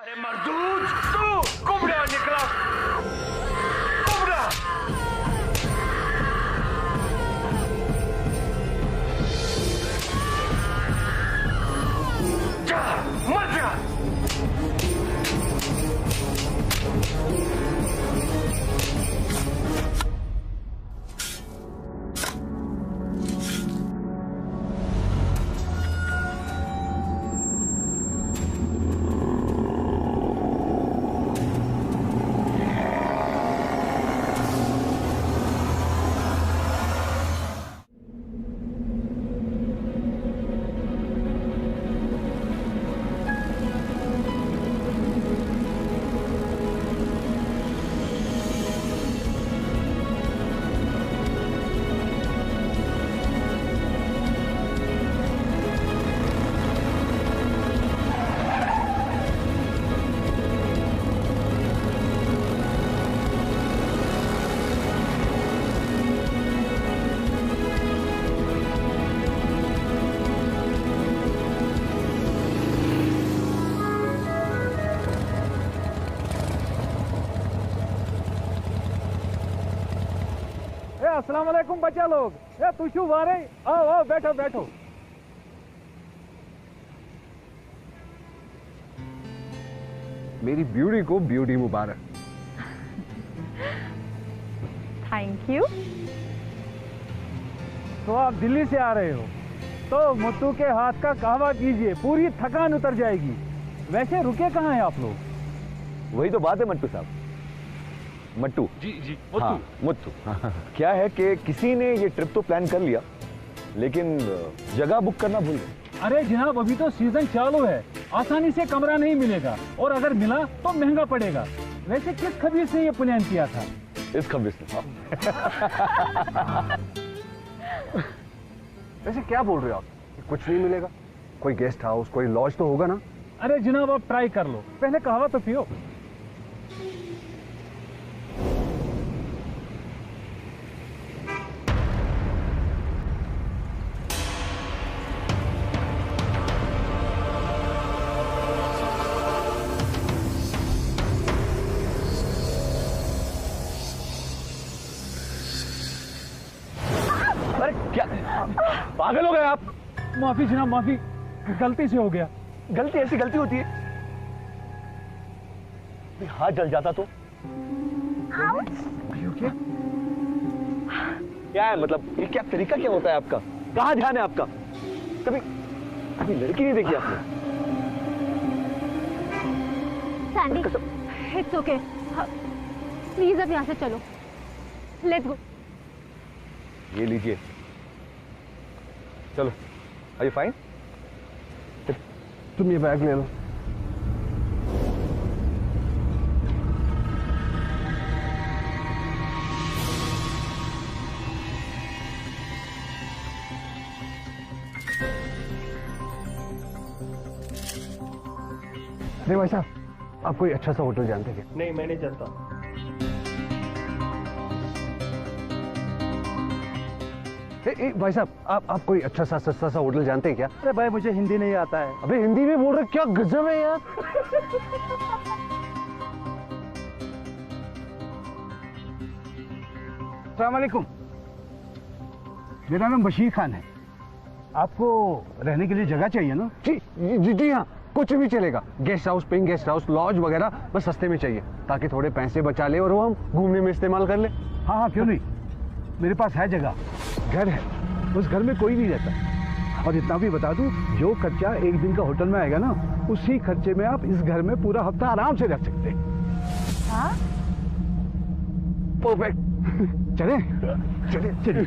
अरे मर्दूद, तू कुबड़ा निकला, कुबड़ा। जा, मर जा। अस्सलाम वालेकुम बच्चा लोग। तू शू वारे, आओ आओ बैठो बैठो। मेरी ब्यूटी को ब्यूटी मुबारक। Thank you. तो आप दिल्ली से आ रहे हो तो मुत्तू के हाथ का कहवा कीजिए, पूरी थकान उतर जाएगी। वैसे रुके कहाँ हैं आप लोग? वही तो बात है मट्टू साहब, मट्टू जी जी, हाँ, मुत्तू। क्या है कि किसी ने ये ट्रिप तो प्लान कर लिया लेकिन जगह बुक करना भूल गए। अरे जनाब, अभी तो सीजन चालू है, आसानी से कमरा नहीं मिलेगा और अगर मिला तो महंगा पड़ेगा। वैसे किस खबीर ने ये प्लान किया था? इस खबीर से। वैसे क्या बोल रहे हो आप? कुछ नहीं मिलेगा? कोई गेस्ट हाउस, कोई लॉज तो होगा ना? अरे जनाब, आप ट्राई कर लो, पहले कहवा तो पियो। अरे क्या पागल हो गए आप? माफी जनाब, माफी, गलती से हो गया। गलती ऐसी गलती होती है? हाथ जल जाता तो? क्या है मतलब, ये क्या तरीका क्या होता है आपका? कहाँ ध्यान है आपका? कभी कभी लड़की नहीं देखी आपने? सैंडी, इट्स ओके, प्लीज अब यहाँ से चलो, लेट्स गो। ये लीजिए, चलो। Are you fine? तुम ये बैग ले लो। अरे भाई साहब, आप कोई अच्छा सा होटल जानते हैं क्या? नहीं, मैं नहीं जानता। भाई साहब, आप कोई अच्छा सा सस्ता सा होटल जानते हैं क्या? अरे भाई, मुझे हिंदी नहीं आता है। अबे हिंदी में बोल रहे, क्या गजब है यार। अस्सलाम वालेकुम, मेरा नाम बशीर खान है। आपको रहने के लिए जगह चाहिए ना? जी जी जी हाँ, कुछ भी चलेगा। Guest house, paying guest house, lodge वगैरह, बस सस्ते में चाहिए ताकि थोड़े पैसे बचा ले और वो हम घूमने में इस्तेमाल कर ले। हाँ हाँ, क्यों नहीं, मेरे पास है जगह, घर है, उस घर में कोई नहीं रहता। और इतना भी बता दूं, जो खर्चा एक दिन का होटल में आएगा ना, उसी खर्चे में आप इस घर में पूरा हफ्ता आराम से रह सकते हैं। हाँ? परफेक्ट। चले चले चले।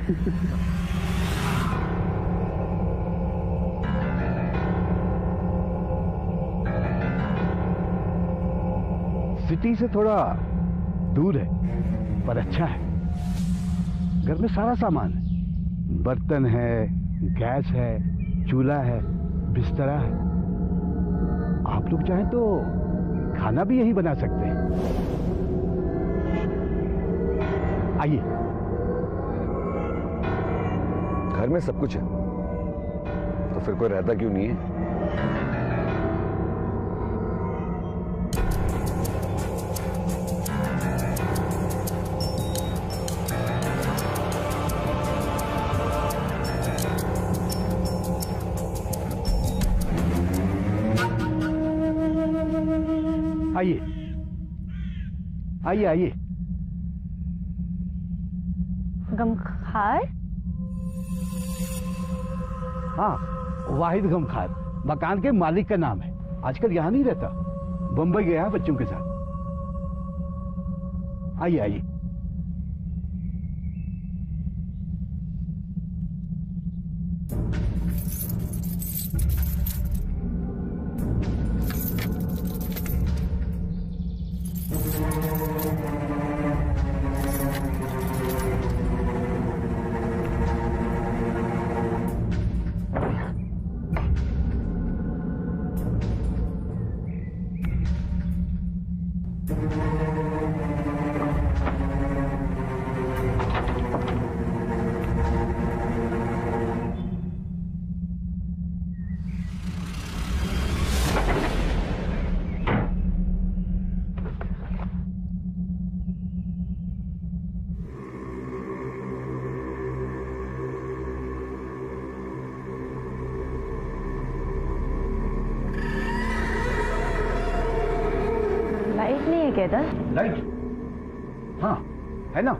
सिटी से थोड़ा दूर है पर अच्छा है। घर में सारा सामान है, बर्तन है, गैस है, चूल्हा है, बिस्तरा है। आप लोग चाहें तो खाना भी यही बना सकते हैं। आइए। घर में सब कुछ है तो फिर कोई रहता क्यों नहीं है? आइए आइए आइए। गमखार? हाँ, वाहिद गमखार मकान के मालिक का नाम है। आजकल यहां नहीं रहता, बंबई गया है बच्चों के साथ। आइए आइए। लाइट नहीं है क्या इधर? लाइट? हाँ है ना।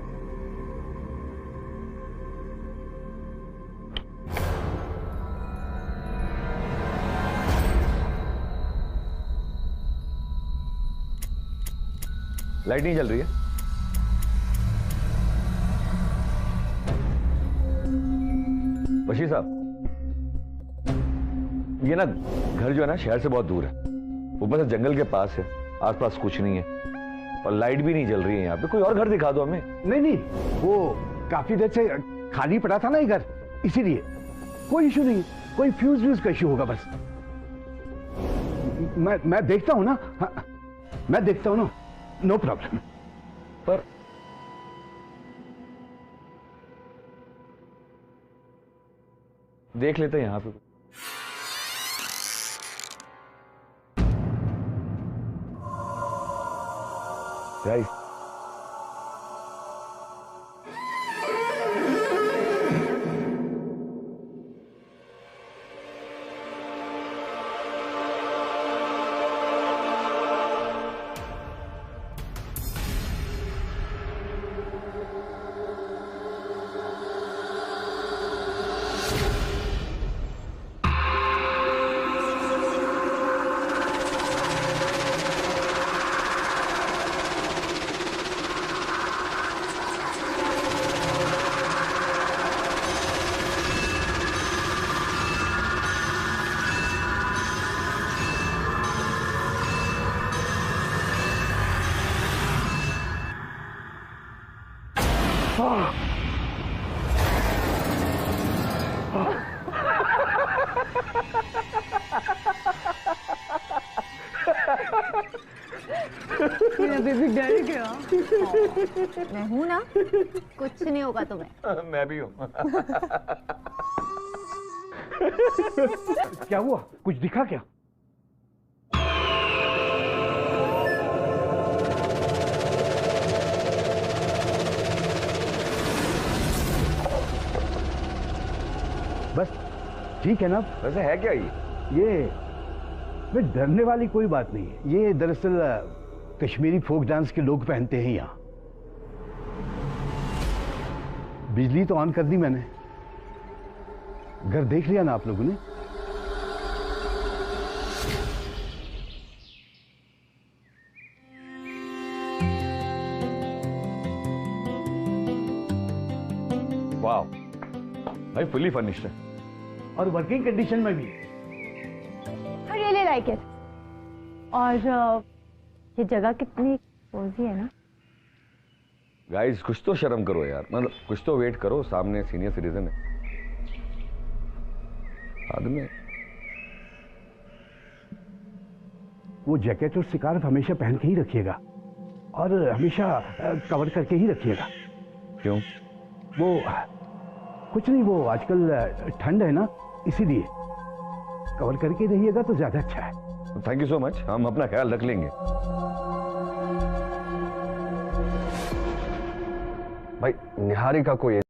लाइट नहीं जल रही है? बशीर साहब, ये ना घर जो है ना शहर से बहुत दूर है, ऊपर से जंगल के पास है, आसपास कुछ नहीं है और लाइट भी नहीं जल रही है यहाँ पे। कोई और घर दिखा दो हमें। नहीं नहीं, वो काफी देर से खाली पड़ा था ना ये घर, इसीलिए। कोई इशू नहीं, कोई फ्यूज व्यूज का इशू होगा बस। मैं देखता हूं ना। हाँ, मैं देखता हूं ना, नो प्रॉब्लम। पर देख लेते हैं यहाँ पे। गाइस, मेरा बेबी डर गया। मैं हूं ना, कुछ नहीं होगा तुम्हें। मैं भी हूँ। क्या हुआ, कुछ दिखा क्या? बस ठीक है ना। वैसे है क्या ये मैं डरने वाली कोई बात नहीं है। ये दरअसल कश्मीरी फोक डांस के लोग पहनते हैं यहाँ। बिजली तो ऑन कर दी मैंने। घर देख लिया ना आप लोगों ने? वाह भाई, फुली फर्निश्ड है और वर्किंग कंडीशन में भी। I really like it। और ये जगह कितनी कोजी है ना। गाइस, कुछ तो शर्म करो यार, मतलब कुछ तो वेट करो, सामने सीनियर सिटीजन है आदमी। वो जैकेट और स्कार्फ हमेशा पहन के ही रखिएगा और हमेशा कवर करके ही रखिएगा। क्यों? वो कुछ नहीं, वो आजकल ठंड है ना, इसीलिए कवर करके रहिएगा तो ज्यादा अच्छा है। थैंक यू सो मच, हम अपना ख्याल रख लेंगे। भाई, निहारिका को ये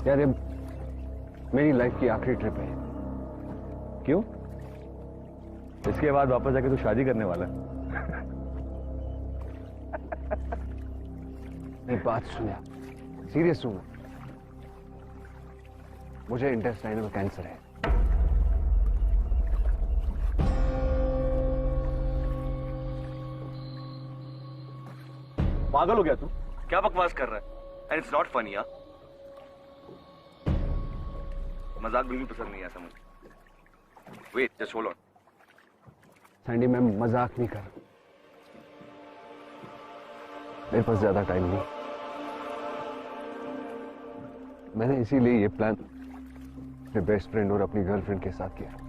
यार ये मेरी लाइफ की आखिरी ट्रिप है। क्यों? इसके बाद वापस जाके तू शादी करने वाला है? मेरी बात सुनिए, सीरियस हूं। मुझे इंटेस्टाइनल कैंसर है। पागल हो गया तू? क्या बकवास कर रहा है? And it's not funny. यार मजाक बिल्कुल पसंद नहीं है ऐसा मुझे। Wait, just hold on. Sandy, मैं मजाक नहीं कर रहा। मेरे पास ज्यादा टाइम नहीं। मैंने इसीलिए ये प्लान अपने बेस्ट फ्रेंड और अपनी गर्लफ्रेंड के साथ किया।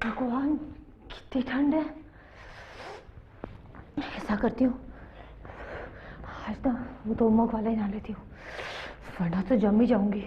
भगवान, कितनी ठंड है। ऐसा करती हूँ, आज तो वो 2 मग वाला ही ना लेती हूँ, वरना तो जम ही जाऊंगी।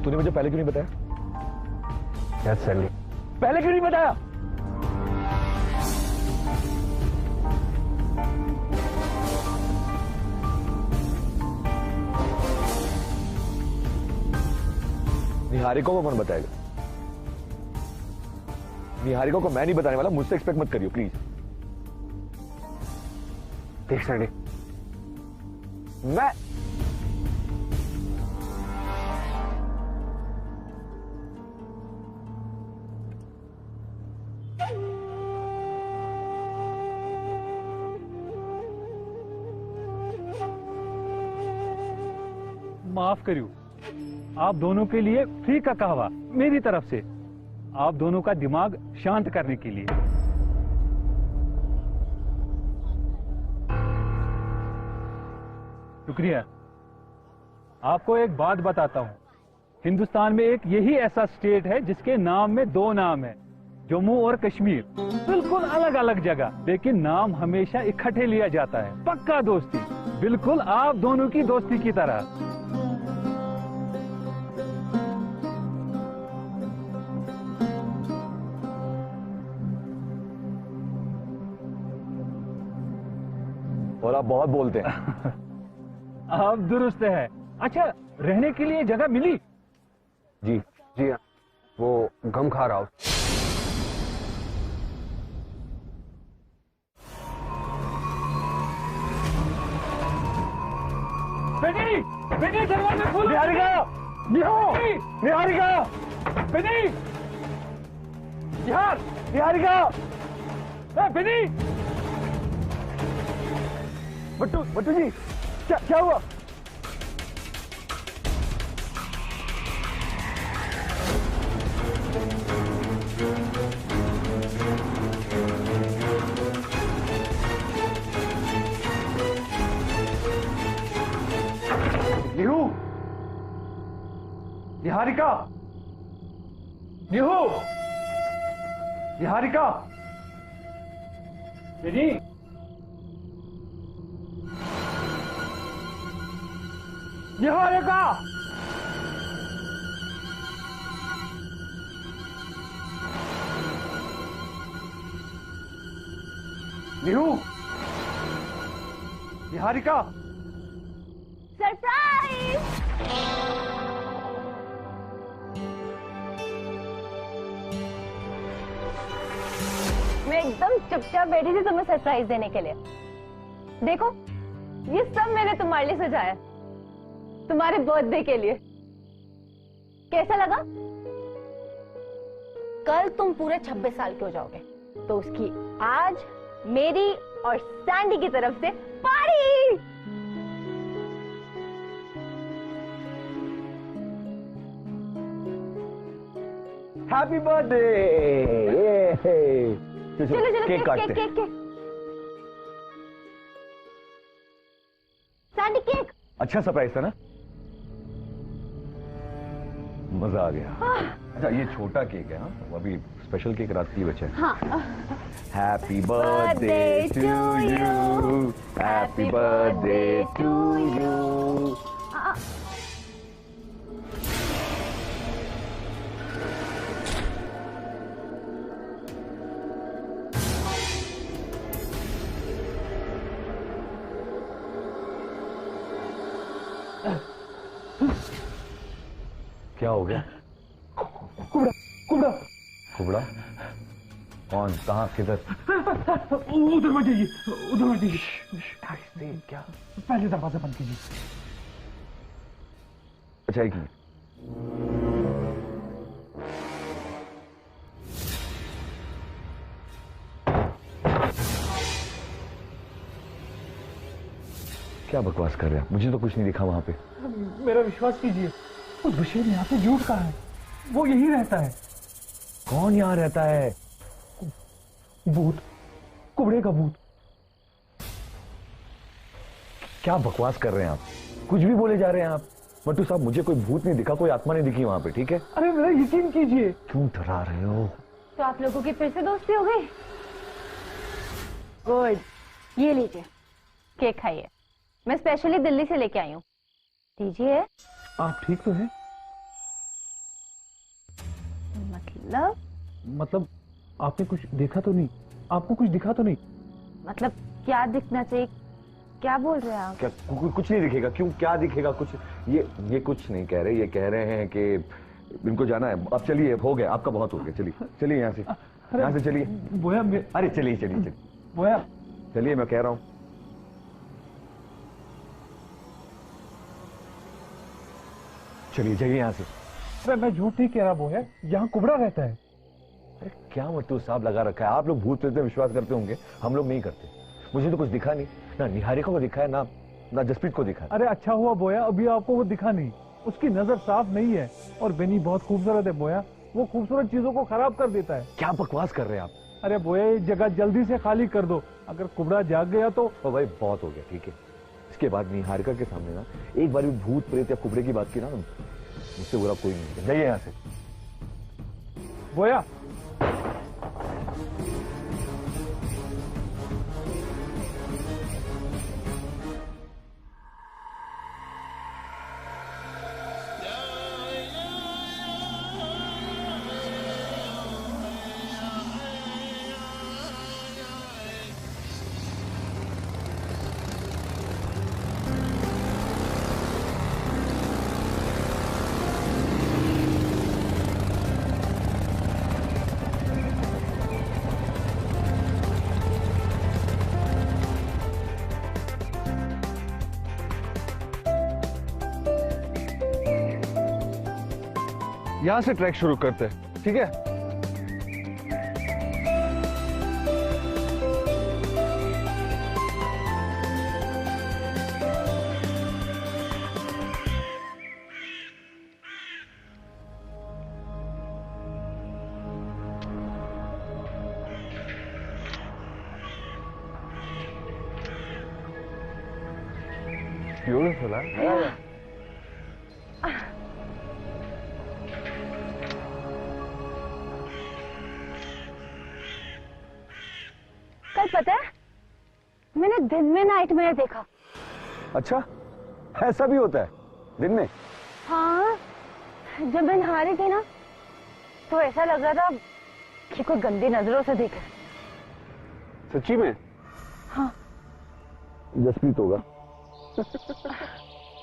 तूने मुझे पहले क्यों नहीं बताया? यार सैंडी, पहले क्यों नहीं बताया? निहारिका को कौन बताएगा? निहारिका को मैं नहीं बताने वाला, मुझसे एक्सपेक्ट मत करियो प्लीज। देख सैंडी, मैं माफ करियो, आप दोनों के लिए फ्री का कहवा मेरी तरफ से, आप दोनों का दिमाग शांत करने के लिए। शुक्रिया। आपको एक बात बताता हूं, हिंदुस्तान में एक यही ऐसा स्टेट है जिसके नाम में 2 नाम है, जम्मू और कश्मीर। बिल्कुल अलग अलग जगह, लेकिन नाम हमेशा इकट्ठे लिया जाता है। पक्का दोस्ती, बिल्कुल आप दोनों की दोस्ती की तरह। और आप बहुत बोलते हैं। आप दुरुस्त है। अच्छा, रहने के लिए जगह मिली? जी जी हाँ, वो गम खा रहा हूं। बेटी, बेटी दरवाजे खोलो। निहारिका, निहारिका, बेटी, निहार, निहारिका, बेटी। बट्टू, बट्टू जी, क्या हुआ? निहू, निहारिका, निहू, निहारिका, बेटी, निहारिका, निहू, निहारिका, सरप्राइज। मैं एकदम चुपचाप बैठी थी तुम्हें सरप्राइज देने के लिए। देखो, ये सब मैंने तुम्हारे लिए सजाया, तुम्हारे बर्थडे के लिए। कैसा लगा? कल तुम पूरे 26 साल के हो जाओगे, तो उसकी आज मेरी और सैंडी की तरफ से पार्टी। Happy birthday. चलो चलो, केक काटते हैं। केक। Sandy, cake. अच्छा सरप्राइज था ना, मजा आ गया। अच्छा ये छोटा केक है, हाँ अभी स्पेशल केक रात की बचा है। हाँ। Happy birthday to you, happy birthday to you. क्या हो गया? कुबड़ा, कुबड़ा, कुबड़ा? कौन, कहाँ, किधर? उधर मत जाइए, उधर मत जाइए। क्या? पहले दरवाजा बंद कीजिए। अच्छा एक मिनट। क्या बकवास कर रहे हैं? मुझे तो कुछ नहीं दिखा वहां पे। मेरा विश्वास कीजिए, उस बशीर यहाँ पे झूठ कहा है, वो यही रहता है। कौन यहाँ रहता है? भूत, कुबड़े का भूत। क्या बकवास कर रहे हैं आप? कुछ भी बोले जा रहे हैं आप। मट्टू साहब, मुझे कोई भूत नहीं दिखा, कोई आत्मा नहीं दिखी वहां पे, ठीक है? अरे मेरा यकीन कीजिए। क्यों डरा रहे हो? तो आप लोगों की फिर से दोस्ती हो गई? गुड, ये लीजिए, केक खाइए। मैं स्पेशली दिल्ली से लेके आई हूँ। लीजिए। आप ठीक तो हैं? मतलब आपने कुछ देखा तो नहीं? आपको कुछ दिखा तो नहीं? मतलब क्या दिखना चाहिए? क्या बोल रहे हैं आप? क्या कुछ नहीं दिखेगा? क्यों, क्या दिखेगा? कुछ ये कुछ नहीं कह रहे, ये कह रहे हैं कि इनको जाना है। अब चलिए, हो गया आपका, बहुत हो गया। चलिए चलिए यहाँ से चलिए। बोया, अरे चलिए बोया, चलिए, मैं कह रहा हूँ। चलिए जाइए यहाँ से। अरे मैं झूठ नहीं कह रहा बोया, यहाँ कुबड़ा रहता है। अरे क्या मट्टू साहब लगा रखा है? आप लोग भूत प्रेत में विश्वास करते होंगे, हम लोग नहीं करते। मुझे तो कुछ दिखा नहीं, ना निहारिका को दिखा है, ना जसप्रीत को दिखा है। अरे अच्छा हुआ बोया, अभी आपको वो दिखा नहीं। उसकी नजर साफ नहीं है, और बेनी बहुत खूबसूरत है बोया, वो खूबसूरत चीजों को खराब कर देता है। क्या बकवास कर रहे हैं आप? अरे बोया, ये जगह जल्दी से खाली कर दो, अगर कुबड़ा जाग गया तो। भाई बहुत हो गया, ठीक है? इसके बाद निहारिका के सामने ना एक बार भी भूत प्रेत या कुबड़े की बात की ना, मुझसे बुरा कोई नहीं। जाइए यहाँ से। बोया, यहां से ट्रैक शुरू करते हैं, ठीक है? ब्यूटीफुल है। पता है, मैंने दिन में नाइट मेयर देखा। अच्छा, ऐसा भी होता है दिन में? हाँ, जब मैं नहा रही थी ना, तो ऐसा लग रहा था कि कोई गंदी नजरों से देख रहा है। सच्ची में? हाँ। जसप्रीत होगा।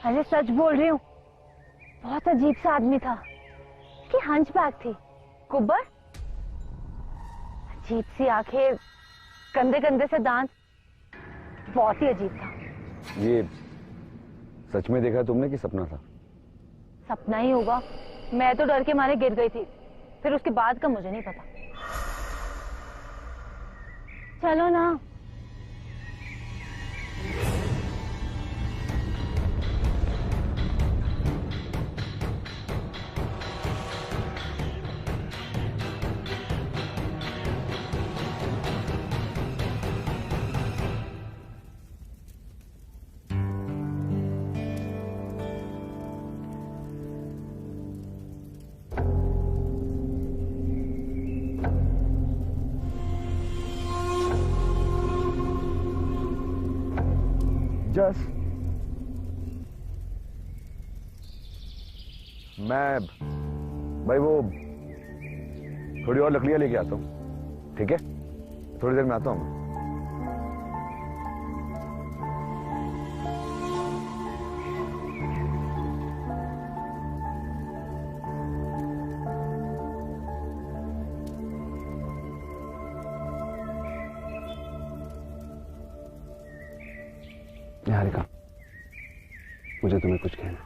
अरे सच बोल रही हूँ, बहुत अजीब सा आदमी था। उसकी हंचबैक थी, कुब्बर, अजीब सी आंखें, गंदे गंदे से दांत, बहुत ही अजीब था। ये सच में देखा तुमने कि सपना था? सपना ही होगा, मैं तो डर के मारे गिर गई थी, फिर उसके बाद का मुझे नहीं पता। चलो ना। जस, मैं भाई वो थोड़ी और लकड़ियां लेके आता हूँ, ठीक है? थोड़ी देर में आता हूँ। निहारिका, मुझे तुम्हें कुछ कहना,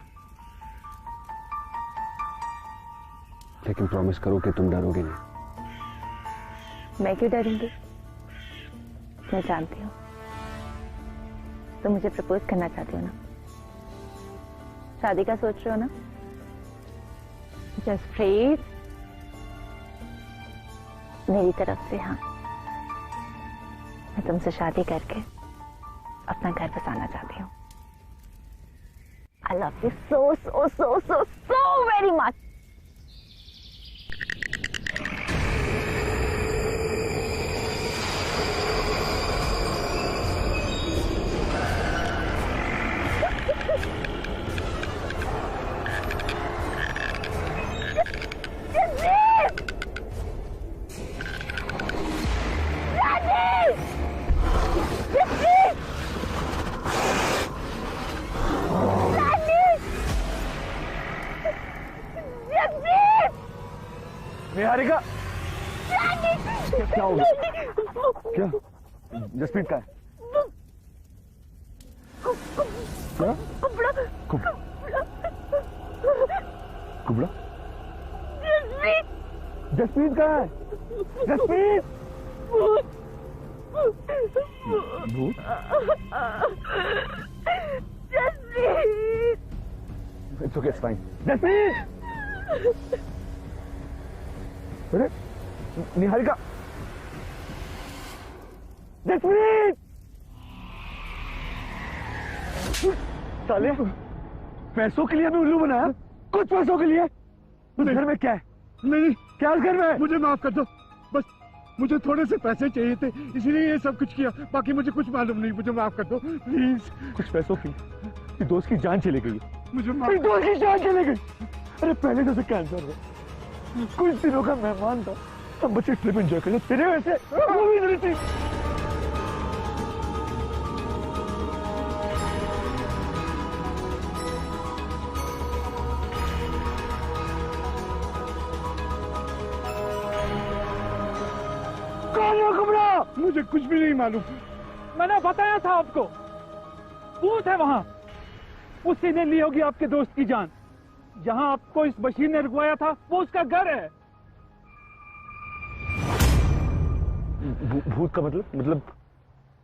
लेकिन प्रॉमिस करो कि तुम डरोगे नहीं। मैं क्यों डरूंगी? मैं जानती हूँ तो मुझे प्रपोज करना चाहती हो ना, शादी का सोच रहे हो ना? जसप्रीत, मेरी तरफ से हाँ, मैं तुमसे शादी करके अपना घर बसाना चाहती हूँ। I love you so so so so so very much. Niharika, क्या हो गया? क्या? जसप्रीत का है? क्या? कुबड़ा? कुबड़ा? जसप्रीत का है? जसप्रीत? भूत? Jasprit! It's okay, it's fine. Jasprit! अरे निहारिका, जसप्रीत! साले, पैसों के लिए हमें उल्लू बनाया? कुछ पैसों के लिए? उस घर में क्या है? नहीं, क्या उस घर में? मुझे माफ कर दो, बस मुझे थोड़े से पैसे चाहिए थे, इसलिए ये सब कुछ किया। बाकी मुझे कुछ मालूम नहीं, मुझे माफ कर दो प्लीज। कुछ पैसों की दोस्त की जान चली गई। मुझे माफ। दोस्त की जान चली गई। अरे पहले तो उसे कैंसर है, कुछ दिनों का मेहमान था, सब बच्चे ट्रिप एंजॉय कर रहे, तेरे वैसे वो भी नहीं थी। कौन है कुबड़ा? मुझे कुछ भी नहीं मालूम। मैंने बताया था आपको, भूत है वहां, उसी ने ली होगी आपके दोस्त की जान। जहां आपको इस बशीर ने रुकवाया था वो उसका घर है। भूत का मतलब?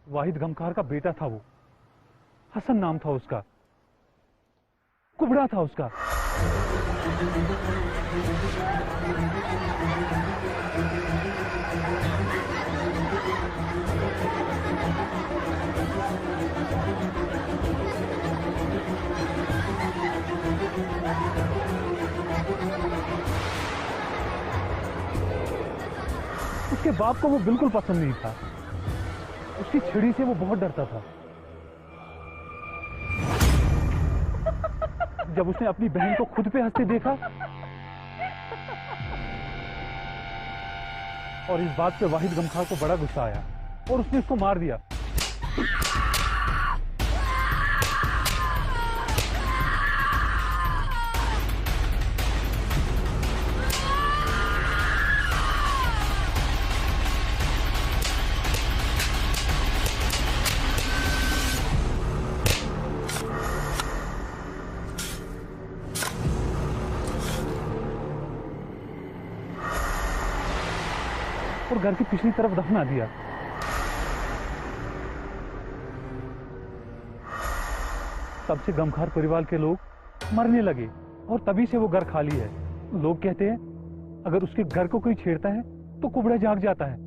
वाहिद गमखार का बेटा था वो, हसन नाम था उसका, कुबड़ा था उसका। उसके बाप को वो बिल्कुल पसंद नहीं था, उसकी छड़ी से वो बहुत डरता था। जब उसने अपनी बहन को खुद पे हंसते देखा और इस बात पे वाहिद गमखार को बड़ा गुस्सा आया और उसने उसको मार दिया। और घर की पिछली तरफ दफना दिया। तब से गमखार परिवार के लोग मरने लगे और तभी से वो घर खाली है। लोग कहते हैं अगर उसके घर को कोई छेड़ता है तो कुबड़ा जाग जाता है।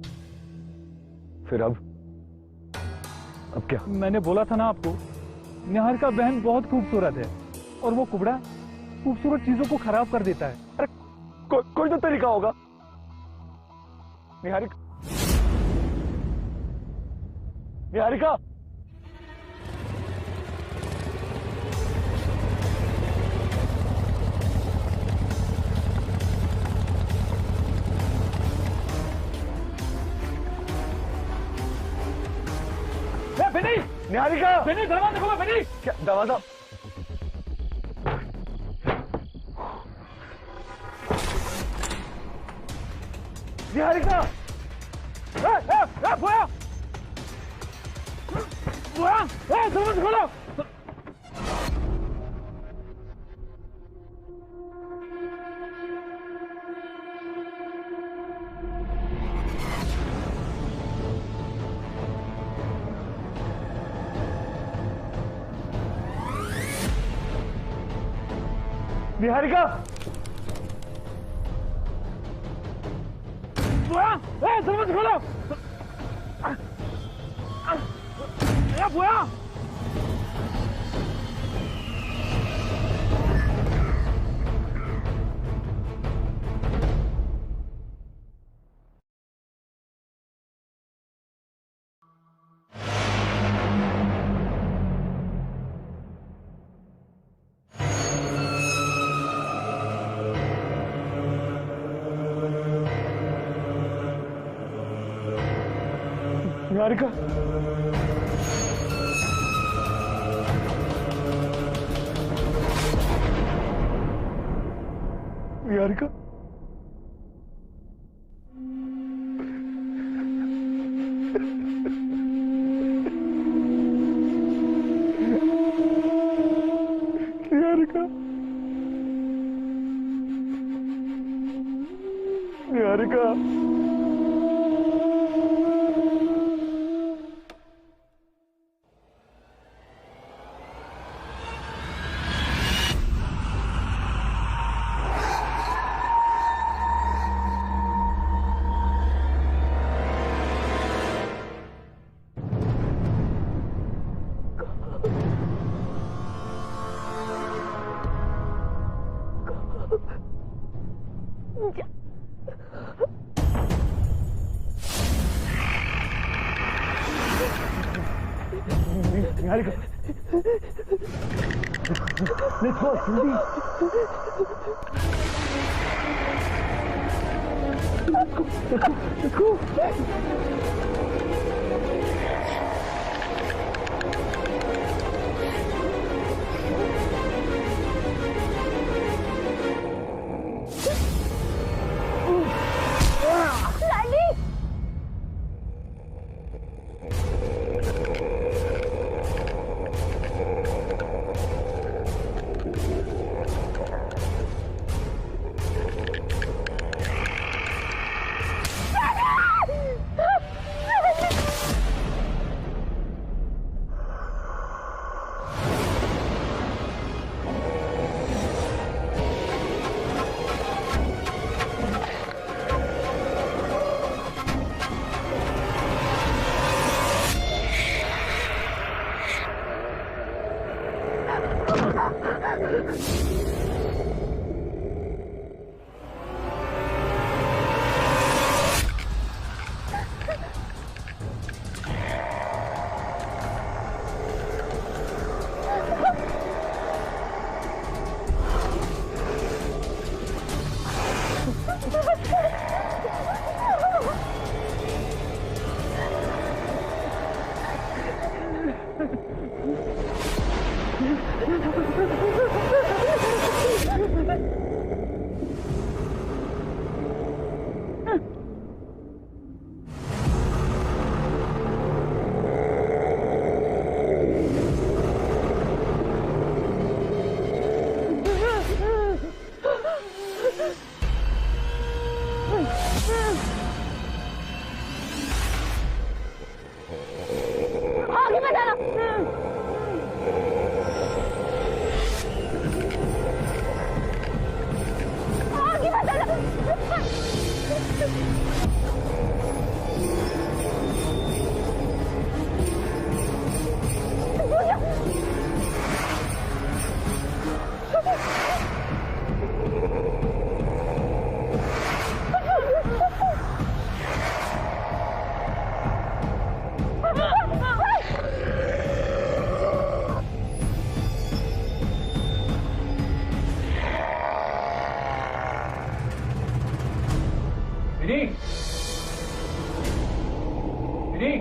फिर अब क्या? मैंने बोला था ना आपको, निहारिका बहन बहुत खूबसूरत है और वो कुबड़ा खूबसूरत चीजों को खराब कर देता है। अरे कोई तो तरीका होगा। निहारिका, निहारिका, बेनी, निहारिका, बेनी दरवाजा खोलो बेनी। क्या दरवाजा? निहारिका, बोया, बोया, दरवाजा खोलो। निहारिका, बोया, दरवाजा खोलो। बोया, निहारिका, निहारिका, निहारिका, निहारिका, निहारिका, लेट्स गो जल्दी। देखो, लाली, आगे बताना। आगे बताना। विनी, विनी,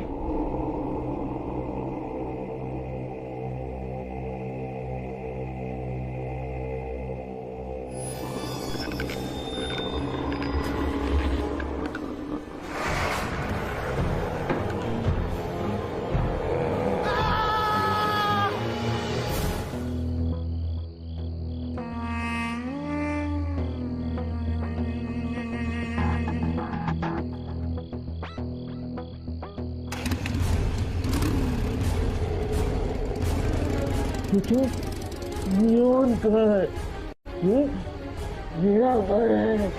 न्यून घर, ये मेरा घर है।